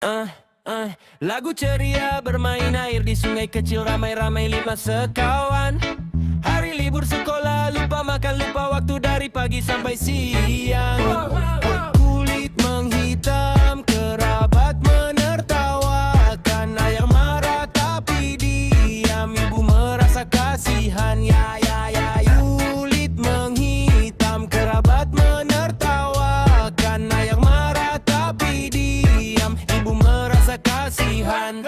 Uh, Lagu ceria bermain air di sungai kecil, ramai-ramai 5 sekawan. Hari libur sekolah, lupa makan, lupa waktu dari pagi sampai siang. Kulit menghitam, kerabat menertawakan. Ayah marah tapi diam, ibu merasa kasihan. Ya. Kulit menghitam, kerabat menertawakan. Ayah marah tapi diam, ibu merasa kasihan.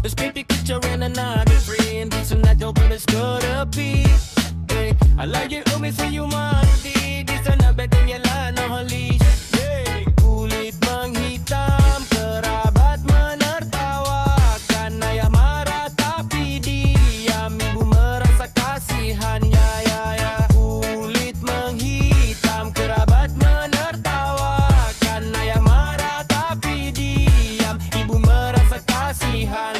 Let's paint the picture in another frame. This and that don't it's gonna be. Hey, I like you, me see you mandi. This and that better you la no holish. Hey, kulit menghitam, kerabat menertawakan. Ayah marah tapi diam, ibu merasa kasihan. Ya. Kulit menghitam, kerabat menertawakan. Ayah marah tapi diam, ibu merasa kasihan.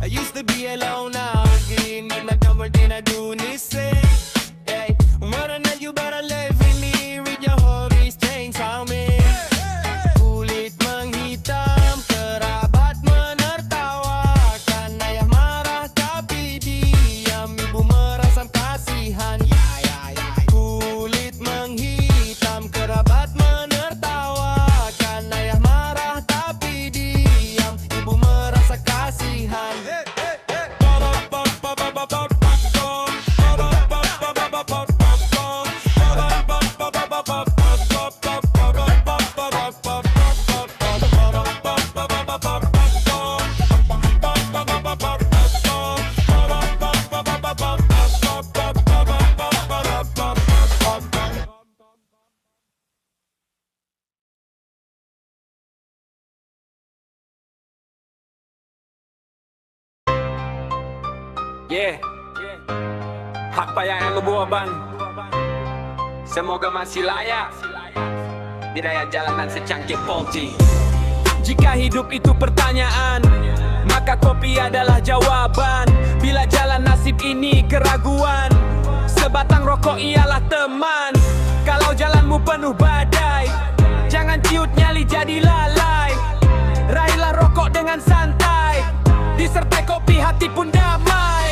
I used to be alone, now again. Need my number, then I do this thing. Hey, whether or not you better live with me, read your hobbies, change how me. Kulit menghitam, kerabat menertawakan. Ayah marah tapi diam, ibu merasa kasihan. Kulit menghitam, kerabat menertawakan. Ayah marah tapi diam, ibu merasa kasihan. Yeah, apa yang lu buat bang? Semoga masih layak di raya jalanan secangkir polci. Jika hidup itu pertanyaan, maka kopi adalah jawaban. Bila jalan nasib ini keraguan, sebatang rokok ialah teman. Kalau jalanmu penuh badai, jangan ciut nyali jadi lalai. Raihlah rokok dengan santai, disertai kopi hati pun damai.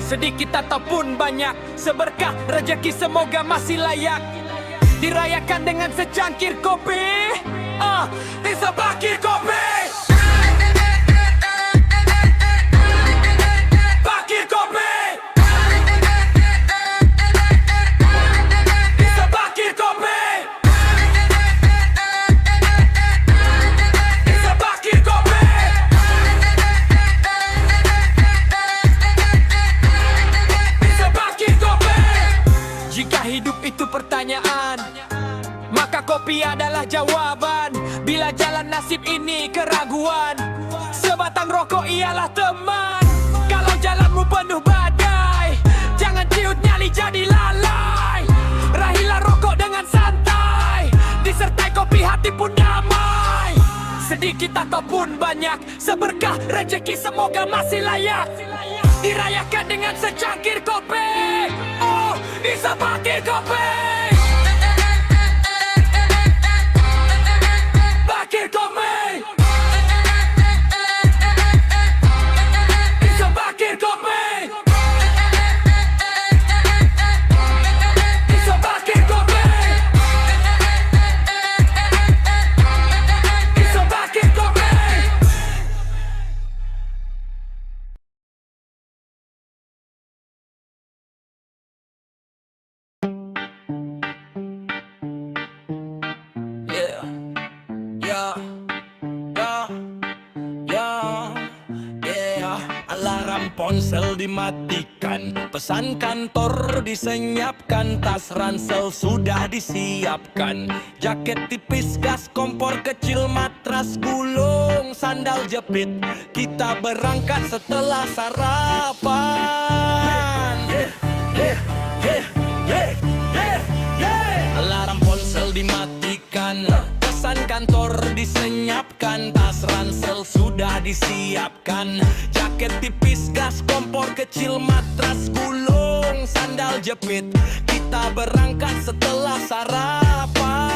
Sedikit ataupun banyak, seberkah rezeki semoga masih layak dirayakan dengan secangkir kopi. Di sebakir kopi. Bakir kopi. Di sebakir kopi. Di sebakir kopi. Jika hidup itu pertanyaan, maka kopi adalah jawaban. Bila jalan nasib ini keraguan, sebatang rokok ialah teman. Kalau jalanmu penuh badai, jangan ciut nyali jadi lalai. Raihlah rokok dengan santai, disertai kopi hati pun damai. Sedikit ataupun banyak, seberkah rezeki semoga masih layak dirayakan dengan secangkir kopi. Di sebakir kopi. Bakir kopi. Di sebakir kopi. Di sebakir kopi. Di sebakir kopi. ponsel dimatikan, pesan kantor disenyapkan, tas ransel sudah disiapkan, jaket tipis, gas kompor kecil, matras gulung, sandal jepit. Kita berangkat setelah sarapan. Alarm ponsel dimatikan, pesan kantor disenyapkan, tas ransel sudah disiapkan, jaket tipis, gas kompor kecil, matras gulung, sandal jepit. Kita berangkat setelah sarapan.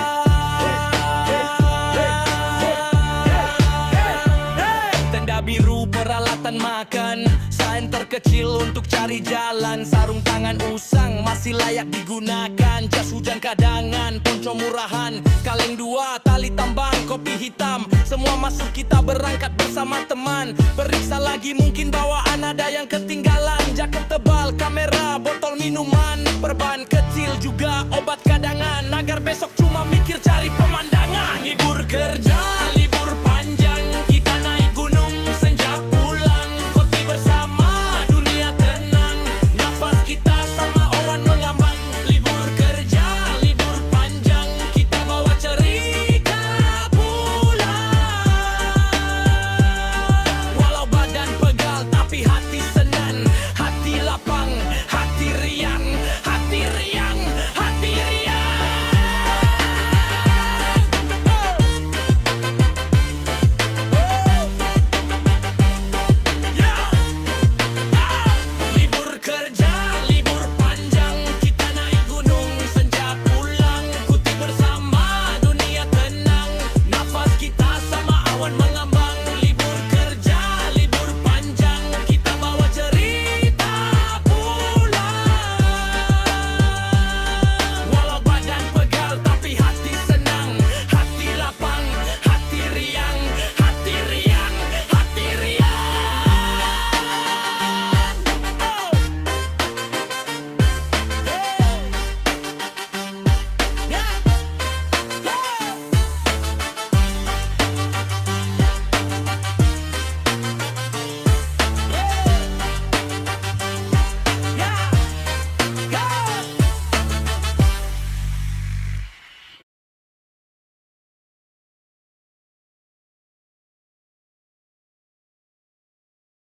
Tenda biru peralatan makan, sign terkecil untuk cari jalan, sarung tangan usang masih layak digunakan, jas hujan cadangan, ponco murahan, kaleng dua, tali tambang, kopi hitam, semua masuk. Kita berangkat bersama teman, periksa lagi mungkin bawaan ada yang ketinggalan, jaket tebal, kamera, botol minuman, perban kecil juga obat cadangan, agar besok cuma mikir cari pemandangan. Libur kerja, libur panjang, kita naik gunung, senja pulang, kopi bersama, dunia tenang, nafas kita sama awan mengambang. Libur kerja, libur panjang, kita bawa cerita pulang. Walau badan pegal tapi hati senang, hati lapang, hati riang, hati riang, hati riang. Libur kerja, libur panjang, kita naik gunung, senja pulang, kuti bersama, dunia tenang, nafas kita sama awan mengambang. Libur kerja, libur panjang, kita bawa cerita pulang. Walau badan pegal tapi hati senang, hati lapang, hati riang, hati riang, hati riang.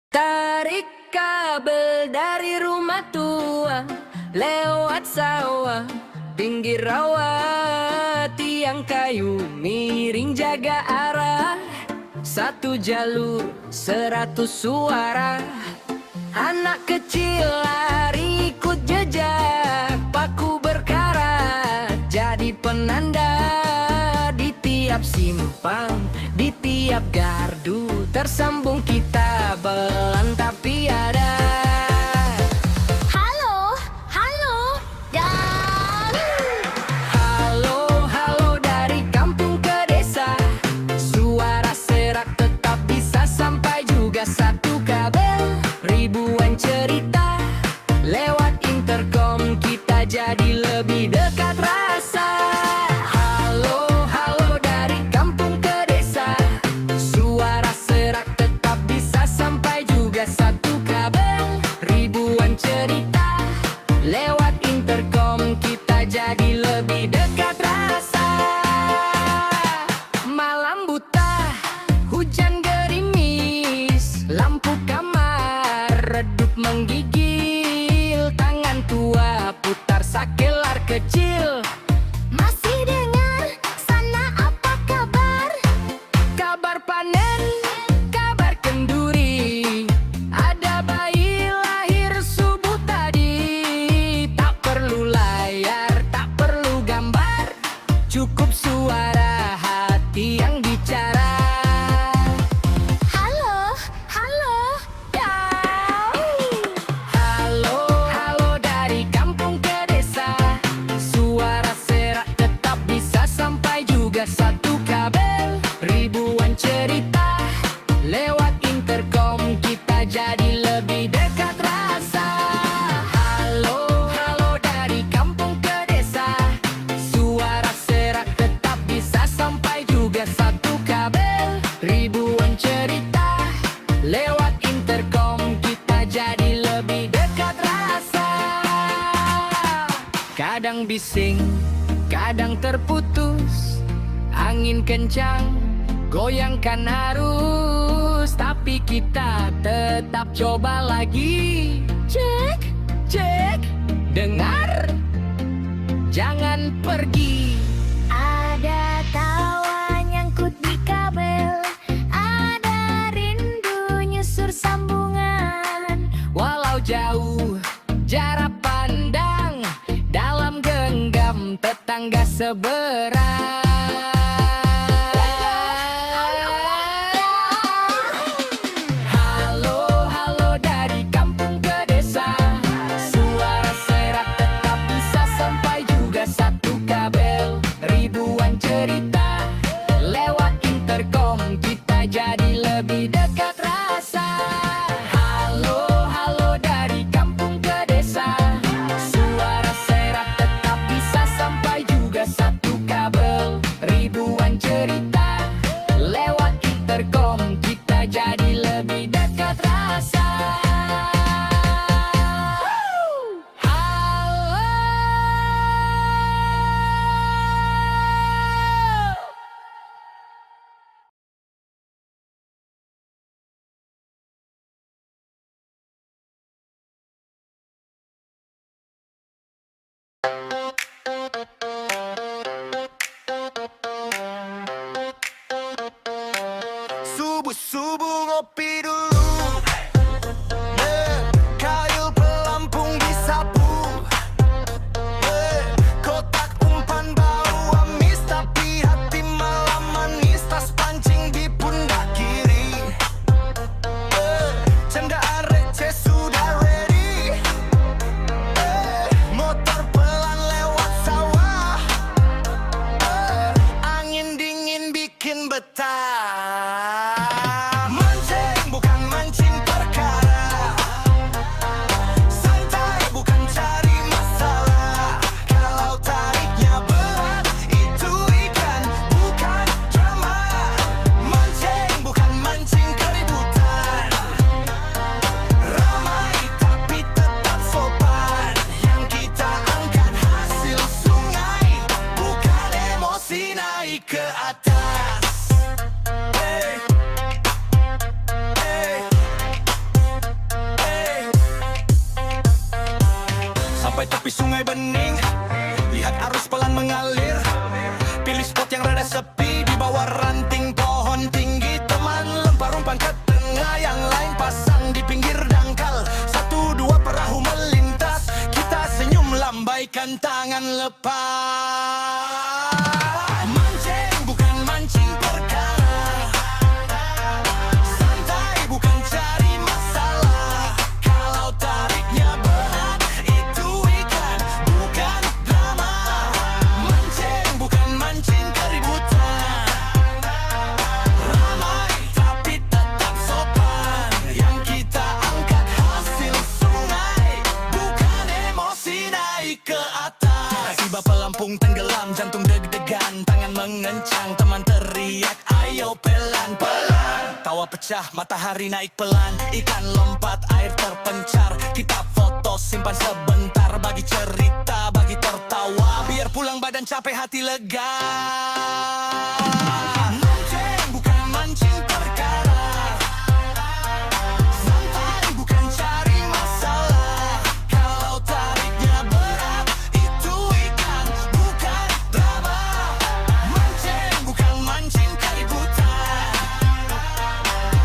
Tarik kabel dari rumah tua, lewat sawah, pinggir rawa, tiang kayu miring jaga arah, satu jalur 100 suara. Anak kecil lari ikut jejak, paku berkarat jadi penanda. Di tiap simpang, di tiap gardu, tersambung kita belan tapi ada. Halo, halo, dan Halo, halo dari kampung ke desa, suara serak tetap bisa sampai juga satu kabel. Ribuan cerita lewat intercom, kita jadi lebih dekat rasa. Halo, halo dari kampung ke desa, suara serak tetap bisa sampai juga satu kabel. bising, kadang terputus. Angin kencang, goyangkan arus. Tapi kita tetap coba lagi. Cek, cek, dengar, jangan pergi. Ada tawa nyangkut di kabel, ada rindu nyusur sambungan. Walau jauh jarak pandang, dalam genggam tetangga seberang. Halo, halo dari kampung ke desa. Suara serak tetap bisa sampai juga satu kabel. Ribuan cerita lewat intercom, kita jadi lebih dekat rasa. Halo, halo dari kampung ke desa. Suara serak tetap bisa sampai juga satu kabel. Ribuan cerita lewat intercom, kita jadi lebih dekat rasa. Halo. Subuh-subuh ngopi dulu, kail pelampung disapu, kotak umpan bau amis, tapi hati malah manis. Tas pancing di pundak kiri, candaan receh sudah ready. Motor pelan lewat sawah, angin dingin bikin betah. Mancing bukan mancing perkara, santai bukan cari masalah. Kalau tariknya berat, itu ikan bukan drama. Mancing bukan mancing keributan, ramai tapi tetap sopan. Yang kita angkat hasil sungai, bukan emosi naik ke atas. Hey, hey, hey. Sampai tepi sungai bening, lihat arus pelan mengalir. Pilih spot yang rada sepi, di bawah ranting pohon tinggi. Teman lempar umpan ke tengah, yang lain pasang di pinggir dangkal. Satu dua perahu melintas, kita senyum lambaikan tangan lepas. Mancing bukan mancing perkara, santai bukan cari masalah. Kalau tariknya berat, itu ikan bukan drama. Mancing bukan mancing keributan, ramai tapi tetap sopan. Yang kita angkat hasil sungai, bukan emosi naik ke atas. Tiba pelampung tenggelam, jantung deg-degan, tangan mengencang, teman teriak, ayo pelan pelan. Tawa pecah, matahari naik pelan, ikan lompat, air terpencar. Kita foto simpan sebentar, bagi cerita, bagi tertawa, biar pulang badan capek hati lega. Mancing bukan mancing perkara, santai bukan cari masalah. Kalau tariknya berat, itu ikan bukan drama. Mancing bukan mancing keributan,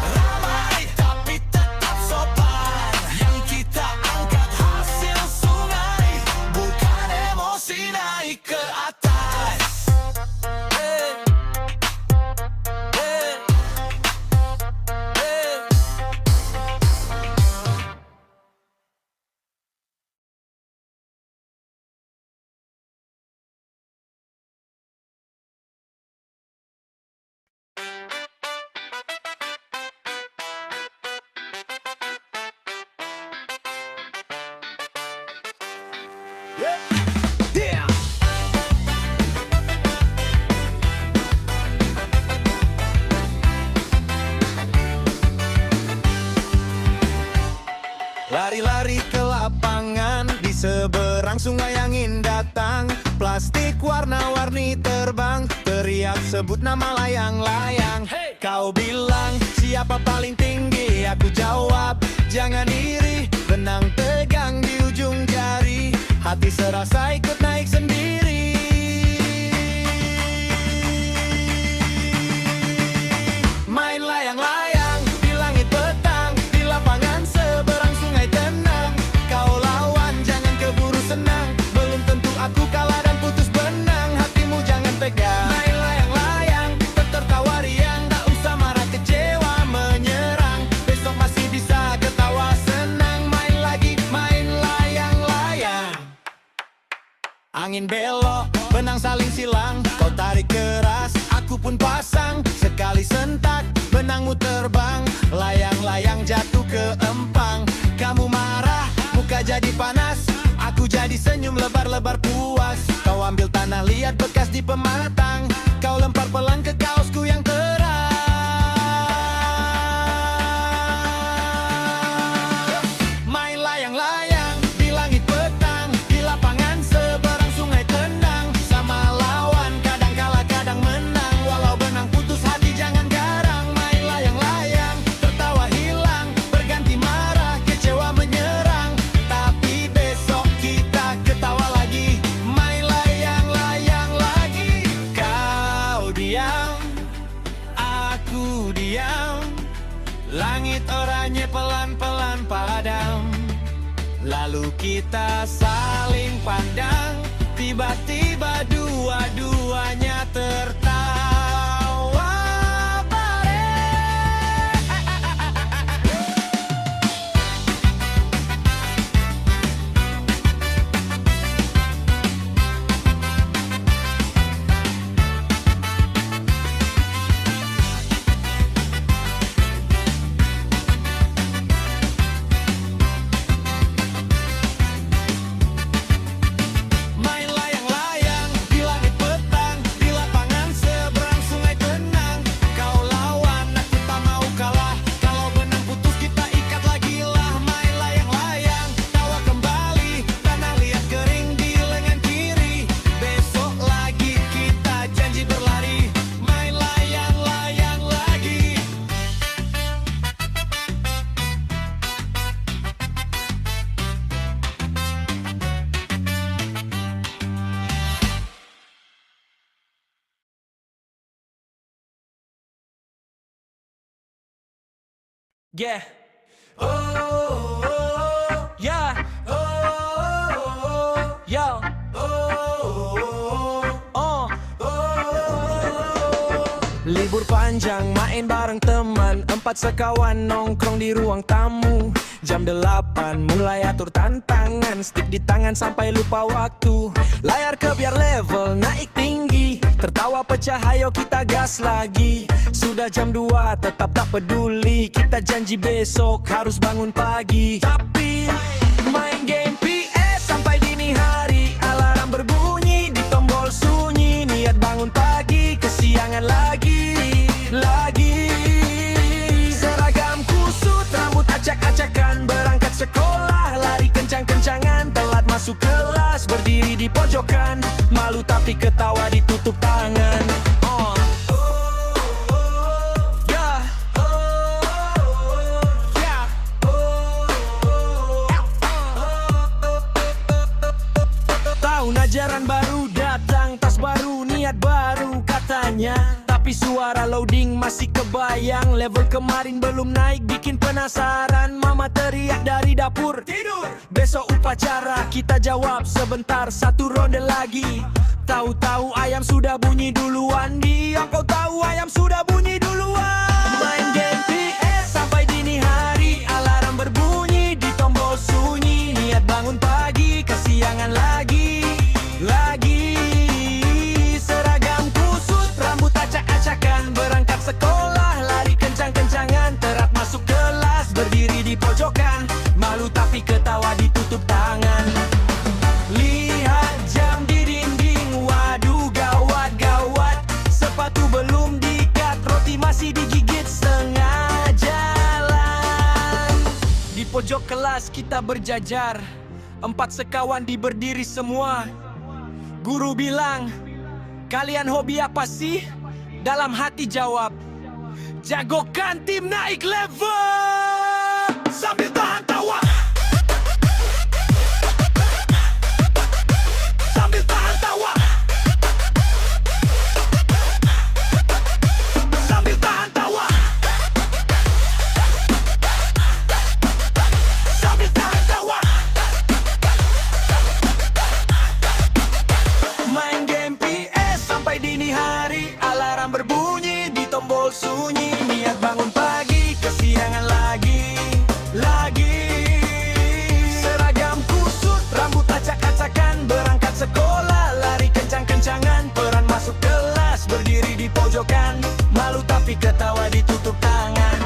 ramai tapi tetap sopan. Yang kita angkat hasil sungai, bukan emosi naik ke atas. Hey, hey, hey. Yeah. Lari-lari ke lapangan, di seberang sungai angin datang. Plastik warna-warni terbang, teriak sebut nama layang-layang. Kau bilang siapa paling tinggi, aku jawab jangan iri. Benang tegang di ujung jari, hati serasa ikut naik sendiri. Main layang-layang di langit petang, di lapangan seberang sungai tenang. Kau lawan jangan keburu senang, belum tentu aku kalah dan putus benang. Hatimu jangan pegang. Main layang-layang, tertawa riang, tak usah marah kecewa menyerang. Besok masih bisa ketawa senang. Main lagi, main layang-layang. Angin belok, benang saling silang. Kau tarik keras, aku pun pasang. Sekali sentak, benangmu terbang. Layang-layang jatuh ke empang. Kamu marah, muka jadi panas. Aku jadi senyum lebar-lebar puas. Kau ambil tanah, lihat bekas di pematang. Kau lempar pelan ke kaosku yang terang. Main layang-layang di langit petang, di lapangan seberang sungai tenang. Sama lawan, kadang kalah kadang menang. Walau benang putus hati jangan garang. Main layang-layang, tertawa hilang, berganti marah, kecewa menyerang. Tapi besok kita ketawa lagi. Main layang-layang lagi. Kau diam, aku diam. Langit oranye pelan-pelan padam. Lalu kita saling pandang. Tiba-tiba dua-duanya tertawa bareng. Main layang-layang di langit petang, di lapangan seberang sungai tenang. Kau lawan, aku tak mau kalah. Kalau benang putus kita ikat lagi lah. Main layang-layang, tawa kembali. Tanah liat kering di lengan kiri. Besok lagi kita janji berlari. Main layang-layang lagi. Yeah. Oh, oh, oh, yeah. Oh, oh, oh, yo. Oh, oh, oh. Libur panjang main bareng teman, 4 sekawan nongkrong di ruang tamu. Jam 8 mulai atur tantangan, stick di tangan sampai lupa waktu. Layar ke biar level naik tinggi, tertawa pecah ayo kita gas lagi. Sudah jam 2 tetap tak peduli, kita janji besok harus bangun pagi. Tapi main game PS sampai dini hari, alarm berbunyi di tombol sunyi. Niat bangun pagi, kesiangan lagi. Seragam kusut, rambut acak-acakan, berangkat sekolah, lari kencang-kencangan. Telat masuk kelas, berdiri di pojokan, malu tapi ketawa ditutup tangan. Yeah. Yeah. Tahun ajaran baru datang, tas baru, niat baru katanya. Tapi suara loading masih kebayang. Level kemarin belum naik, bikin penasaran. Mama teriak dari dapur, tidur, besok upacara. Kita jawab sebentar, 1 ronde lagi. Tahu-tahu ayam sudah bunyi duluan. Diam kau tahu ayam sudah bunyi duluan. Main game PS sampai dini hari, alarm berbunyi di tombol sunyi. Niat bangun pagi, kesiangan lagi. Seragam kusut, rambut acak-acakan, berangkat sekolah, lari kencang-kencangan. Terat masuk kelas, berdiri di pojokan, malu tapi ketawa ditutup tangan. Lihat jam di dinding, waduh gawat. Sepatu belum diikat, roti masih digigit setengah jalan. Di pojok kelas kita berjajar, 4 sekawan di berdiri semua. Guru bilang, kalian hobi apa sih? Dalam hati jawab, jagokan tim naik level. Sambil tahan tawa, sambil tahan tawa, sambil tahan tawa, sambil tahan tawa. Main game PS sampai dini hari, alarm berbunyi di tombol sunyi. Niat bangun pagi, kesiangan lagi. Seragam kusut, rambut acak-acakan, berangkat sekolah, lari kencang-kencangan. Peran masuk kelas, berdiri di pojokan, malu tapi ketawa ditutup tangan.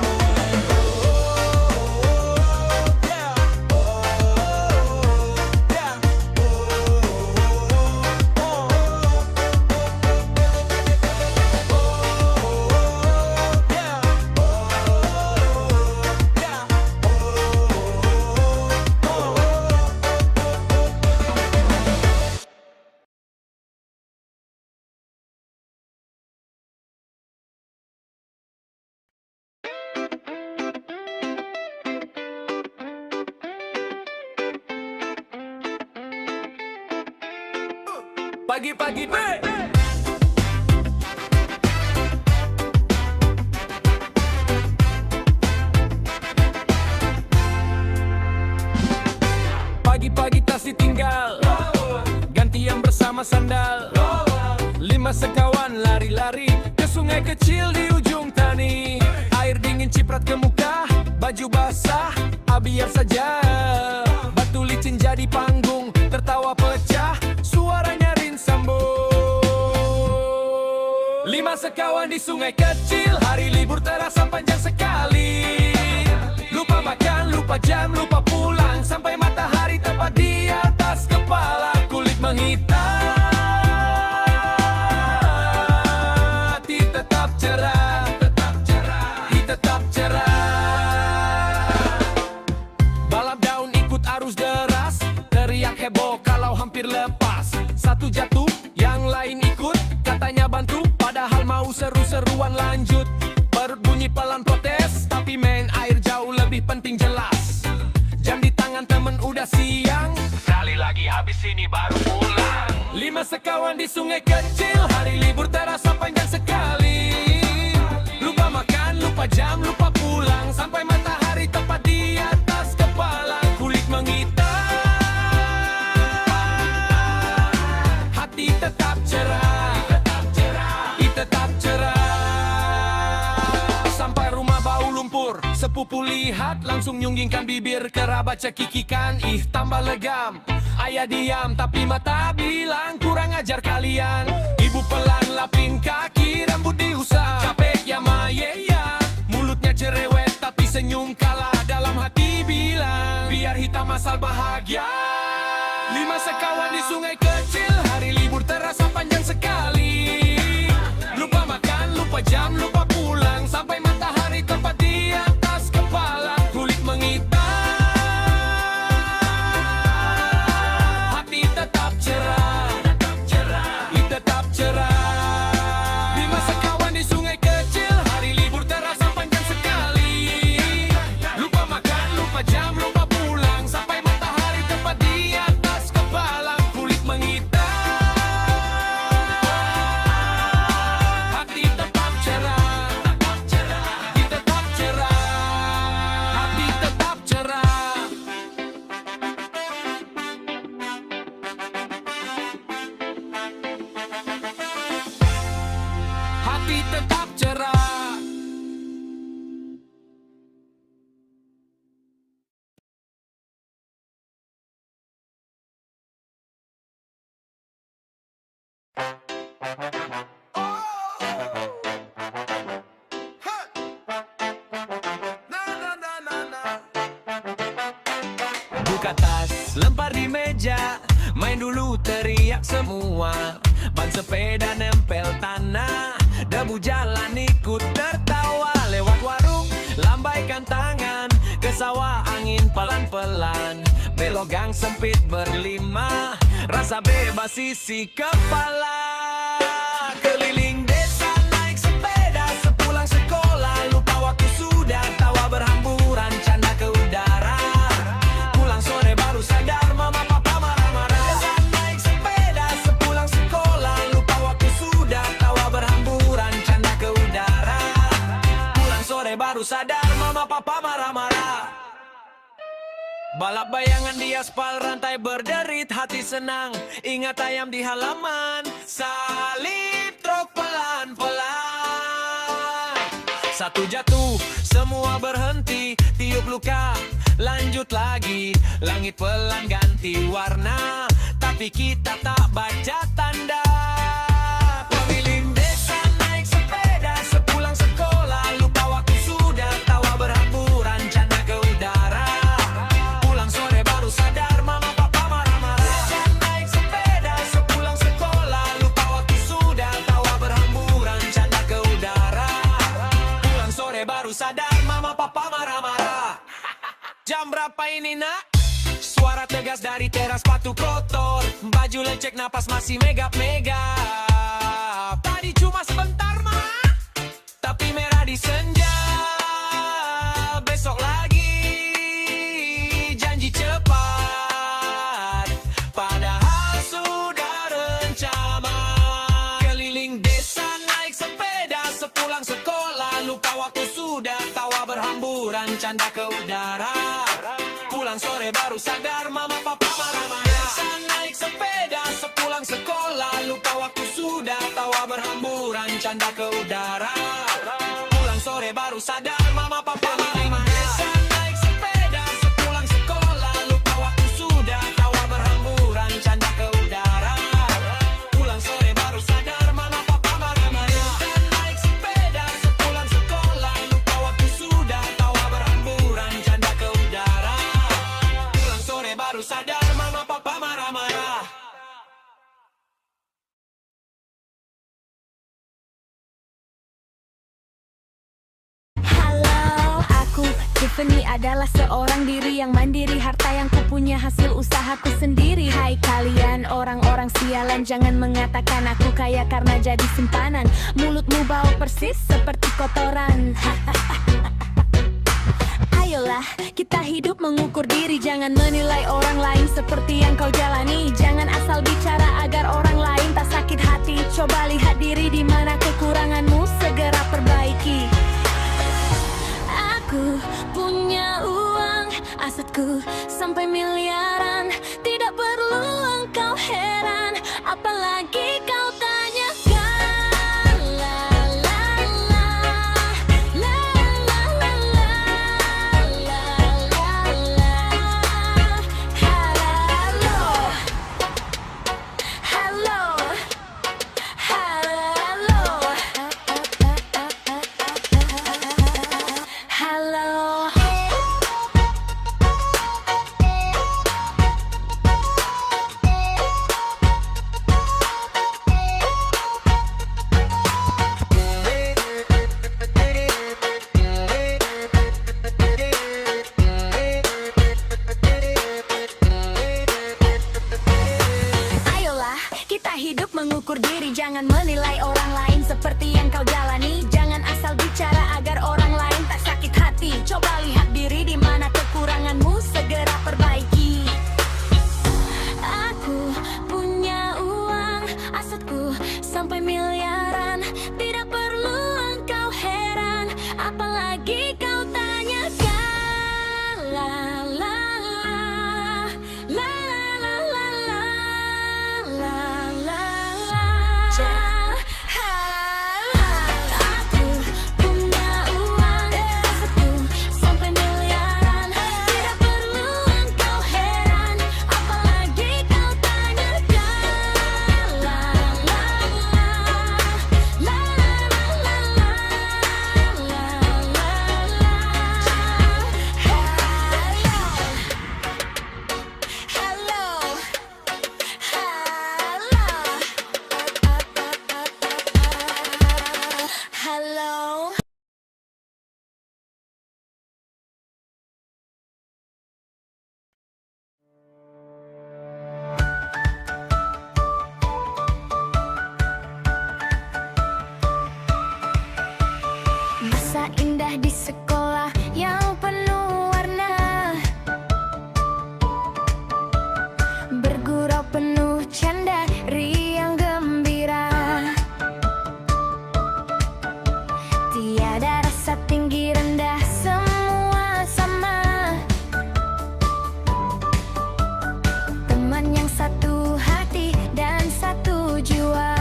Pagi-pagi deh. Pagi-pagi tas ditinggal, ganti yang bersama sandal. 5 sekawan lari-lari ke sungai kecil di ujung tani. Air dingin ciprat ke muka, baju basah, biar saja. Batu licin jadi panggung, tertawa pecah, suaranya sambung. 5 sekawan di sungai kecil, hari libur terasa panjang sekali. Lupa makan, lupa jam, lupa pulang, sampai matahari tepat di atas kepala. Kulit menghitam, hati tetap cerah, hati tetap cerah. Balap daun ikut arus deras, teriak heboh kalau hampir lepas. Satu jatuh, yang lain ikut, katanya bantu, padahal mau seru-seruan lanjut. Perut bunyi pelan protes, tapi main air jauh lebih penting jelas. Jam di tangan temen udah siang, sekali lagi habis ini baru pulang. 5 sekawan di sungai kecil, hari libur terasa panjang sekali. Lupa makan, lupa jam, lupa pulang, sampai matahari tepat di atas kepala. Kulit menghitam, tetap cerah, tetap cerah. Sampai rumah bau lumpur, sepupu lihat langsung nyunggingkan bibir. Kerabat cekikikan, ih tambah legam. Ayah diam tapi mata bilang kurang ajar kalian. Ibu pelan lapin kaki, rambut diusap. Capek ya Maye ya, mulutnya cerewet tapi senyum kalah. Dalam hati bilang, biar hitam asal bahagia. 5 sekawan di sungai kecil, hari libur terasa panjang sekali. Lupa makan, lupa jam, lupa pulang, sampai matahari tepat di atas kepala. Kulit menghitam, hati tetap cerah, tetap cerah. 5 sekawan di sungai kecil, hari libur terasa panjang sekali. Lupa makan, lupa jam, lupa pulang, sampai matahari tepat di atas kepala. Kulit menghitam, hati tetap cerah, tetap cerah, hati tetap cerah. Hati tetap cerah. Buka tas, lempar di meja, main dulu teriak semua. Ban sepeda nempel tanah, debu jalan ikut tertawa. Lewat warung, lambaikan tangan, ke sawah angin pelan-pelan. Belok gang sempit berlima, rasa bebas isi kepala. Keliling desa naik sepeda, sepulang sekolah lupa waktu sudah, tawa berhamburan, canda ke udara. Pulang sore baru sadar mama papa marah-marah. Desa naik sepeda, sepulang sekolah lupa waktu sudah, tawa berhamburan, canda ke udara. Pulang sore baru sadar mama papa marah-marah. Balap bayangan di aspal, rantai berderit, hati senang, ingat ayam di halaman. Salib truk pelan-pelan. Satu jatuh, semua berhenti, tiup luka, lanjut lagi. Langit pelan ganti warna, tapi kita tak baca tanda. Keliling desa naik sepeda, sepulang sekolah lupa waktu sudah, tawa berhamburan, canda ke udara. Pulang sore baru sadar mama papa marah-marah. Desa naik sepeda, sepulang sekolah lupa waktu sudah, tawa berhamburan, canda ke udara. Pulang sore baru sadar mama papa marah-marah. Jam berapa ini nak? Suara tegas dari teras, sepatu kotor, baju lecek, napas masih megap-megap. Tadi cuma sebentar mah, tapi merah di senja. Besok lagi, janji cepat, padahal sudah rencana. Keliling desa naik sepeda, sepulang sekolah lupa waktu sudah, tawa berhamburan, canda ke udara. Pulang sore baru sadar mama papa marah-marah. Desa naik sepeda, sepulang sekolah lupa waktu sudah, tawa berhamburan, canda ke udara. Pulang sore baru sadar mama papa marah-marah. Desa naik sepeda, sepulang sekolah lupa waktu sudah, tawa berhamburan, canda ke udara. Pulang sore baru sadar mama papa marah-marah. Desa naik sepeda, sepulang sekolah lupa waktu sudah, tawa berhamburan, canda ke udara. Pulang sore baru sadar mama papa marah-marah. Halo, aku Tiffany adalah seorang diri yang mandiri. Harta yang kupunya hasil usahaku sendiri. Hai kalian orang-orang sialan, jangan mengatakan aku kaya karena jadi simpanan. Mulutmu bau persis seperti kotoran. Ayolah, kita hidup mengukur diri. Jangan menilai orang lain seperti yang kau jalani. Jangan asal bicara agar orang lain tak sakit hati. Coba lihat diri di mana kekuranganmu, segera perbaiki. Aku punya uang, asetku sampai miliaran. Tidak perlu engkau heran, apalagi kau tanyakan. La la la, la la la la, la la la. Halo, halo, halo, halo. Ayolah, kita hidup mengukur diri. Jangan menilai orang lain seperti yang kau jalani. Jangan asal bicara agar orang lain tak sakit hati. Coba lihat diri di mana kekuranganmu, segera perbaiki. Aku punya uang, asetku sampai miliaran. Tidak perlu engkau heran, apalagi kau tanyakan. La la la, la la la la, la la la. Aku punya uang, asetku sampai miliaran. Tidak perlu engkau heran, apalagi kau tanyakan. La la la, la la la la, la la la. indah di sekolah yang penuh warna. Bergurau penuh canda, riang gembira. Tiada rasa tinggi rendah, semua sama. Teman yang satu hati dan satu jiwa.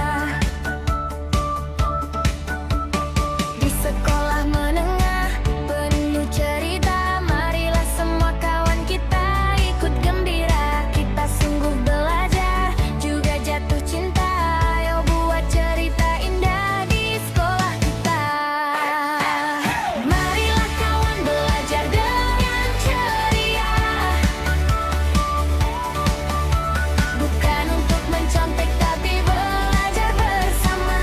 Di sekolah menengah penuh cerita, marilah semua kawan kita ikut gembira. Kita sungguh belajar, juga jatuh cinta. Ayo buat cerita indah di sekolah kita. Marilah kawan belajar dengan ceria, bukan untuk mencontek tapi belajar bersama.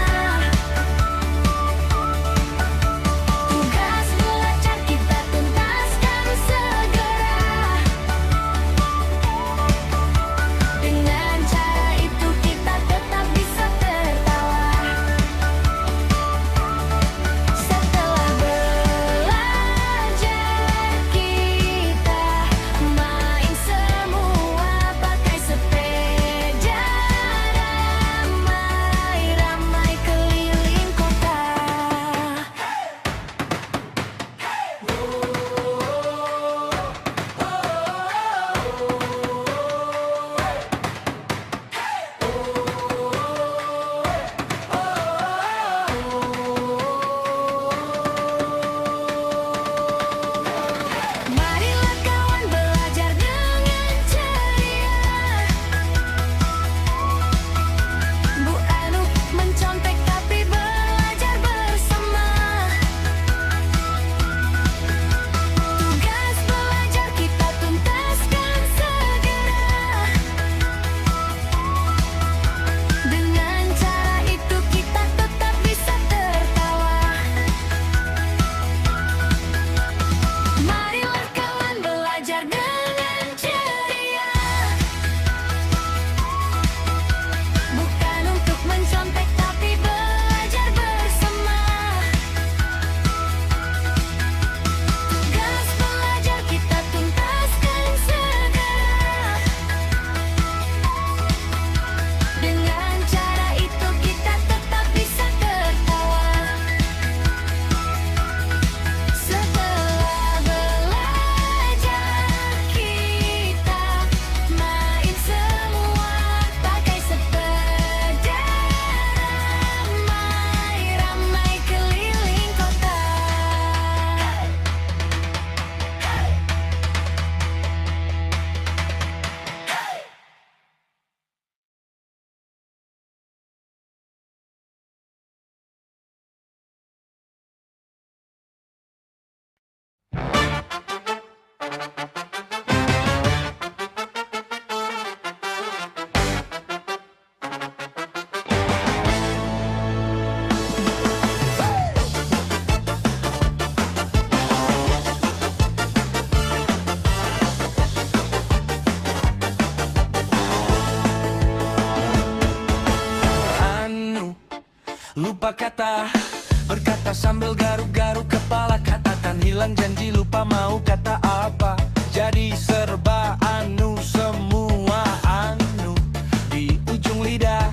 Tugas belajar kita tuntaskan segera. Dengan cara itu kita tetap bisa tertawa. Setelah belajar kita main semua, pakai sepeda, ramai-ramai keliling kota. Marilah kawan belajar dengan ceria, bukan untuk mencontek tapi belajar bersama. Tugas belajar kita tuntaskan segera. Dengan cara itu kita tetap bisa tertawa. Marilah kawan belajar dengan ceria, bukan untuk mencontek tapi belajar bersama. Tugas belajar kita tuntaskan segera. Dengan cara itu kita tetap bisa tertawa. Setelah belajar kita main semua, pakai sepeda, ramai-ramai keliling kota. Lupa kata, berkata sambil garuk-garuk kepala. Katakan hilang janji, lupa mau kata apa. Jadi serba anu, semua anu di ujung lidah.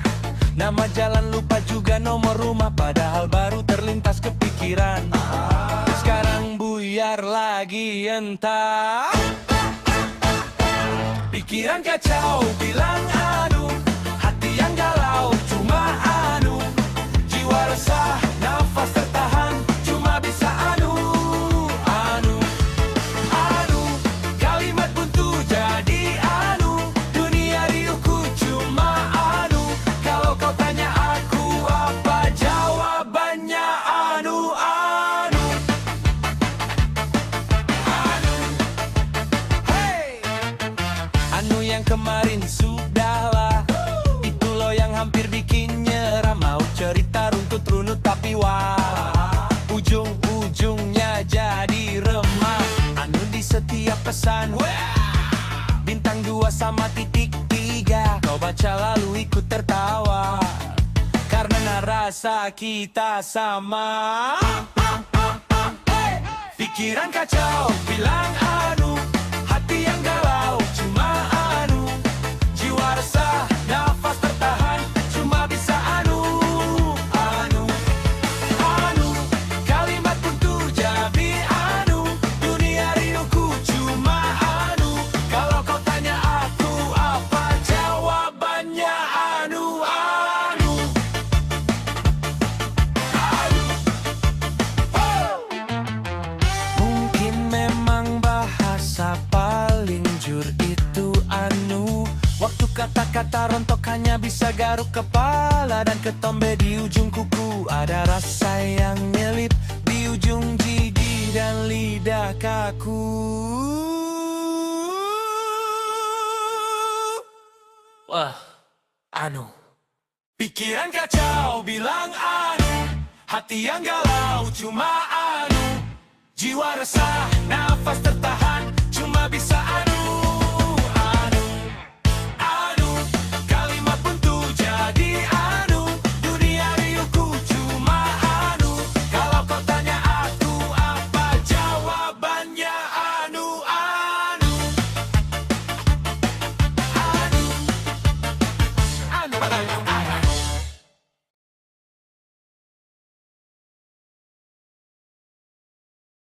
Nama jalan lupa juga nomor rumah, padahal baru terlintas kepikiran. Sekarang buyar lagi entah. Pikiran kacau bilang aduh, hati yang galau cuma anu. Jiwa resah, nafas tertahan, cuma bisa anu, anu, anu. Kalimat buntu jadi anu, dunia riuhku cuma anu. Kalau kau tanya aku apa jawabannya, anu, anu, anu. Hey, anu yang kemarin sudahlah, itu lo yang hampir bikin nyerah. Mau cerita runtut runut tapi wah, ujung-ujungnya jadi remah. Anu di setiap pesan, bintang 2 sama titik 3. Kau baca lalu ikut tertawa, karena rasa kita sama. Hey! Pikiran kacau, bilang anu. Hati yang galau, cuma anu. Jiwa resah, nafas tertahan, cuma bisa anu. Anu, anu. Kalimat untuk jadi anu. Dunia rinduku cuma anu. Kalau kau tanya aku apa jawabannya, anu, anu. Mungkin memang bahasa paling jujur itu anu. Waktu kata-kata rontok hanya bisa garuk kepala dan ketombe di ujung kuku. Ada rasa yang nyelip di ujung gigi dan lidah kaku. Wah, anu. Pikiran kacau, bilang anu. Hati yang galau, cuma anu. Jiwa resah, nafas tertahan, cuma bisa anu.